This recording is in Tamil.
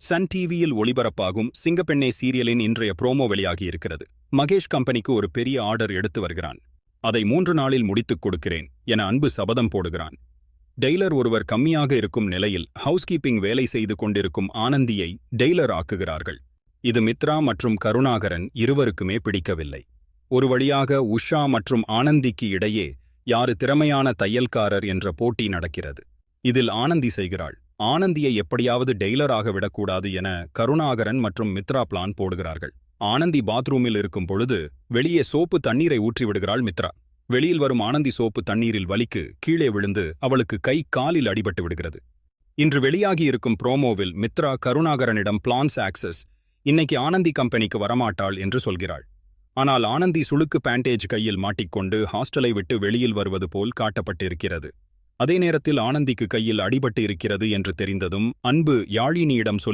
சன் டிவியில் ஒளிபரப்பாகும் சிங்கப்பெண்ணே சீரியலின் இன்றைய ப்ரோமோ வெளியாகியிருக்கிறது. மகேஷ் கம்பெனிக்கு ஒரு பெரிய ஆர்டர் எடுத்து வருகிறான். அதை 3 நாளில் முடித்துக் கொடுக்கிறேன் என அன்பு சபதம் போடுகிறான். டெய்லர் ஒருவர் கம்மியாக இருக்கும் நிலையில் ஹவுஸ்கீப்பிங் வேலை செய்து கொண்டிருக்கும் ஆனந்தியை டெய்லர் ஆக்குகிறார்கள். இது மித்ரா மற்றும் கருணாகரன் இருவருக்குமே பிடிக்கவில்லை. ஒரு வழியாக உஷா மற்றும் ஆனந்திக்கு இடையே யாரு திறமையான தையல்காரர் என்ற போட்டி நடக்கிறது. இதில் ஆனந்தி செய்கிறாள். ஆனந்தியை எப்படியாவது டெய்லராக விடக்கூடாது என கருணாகரன் மற்றும் மித்ரா பிளான் போடுகிறார்கள். ஆனந்தி பாத்ரூமில் இருக்கும் பொழுது வெளியே சோப்பு தண்ணீரை ஊற்றிவிடுகிறாள் மித்ரா. வெளியில் வரும் ஆனந்தி சோப்பு தண்ணீரில் வலிக்கு கீழே விழுந்து அவளுக்கு கை காலில் அடிபட்டு விடுகிறது. இன்று வெளியாகி இருக்கும் ப்ரோமோவில் மித்ரா கருணாகரனிடம் பிளான்ஸ் ஆக்சஸ் இன்னைக்கு ஆனந்தி கம்பெனிக்கு வரமாட்டாள் என்று சொல்கிறாள். ஆனால் ஆனந்தி சுளுக்கு பேண்டேஜ் கையில் மாட்டிக்கொண்டு ஹாஸ்டலை விட்டு வெளியில் வருவது போல் காட்டப்பட்டிருக்கிறது. அதே நேரத்தில் ஆனந்திக்கு கையில் அடிபட்டு இருக்கிறது என்று தெரிந்ததும் அன்பு யாழினியிடம்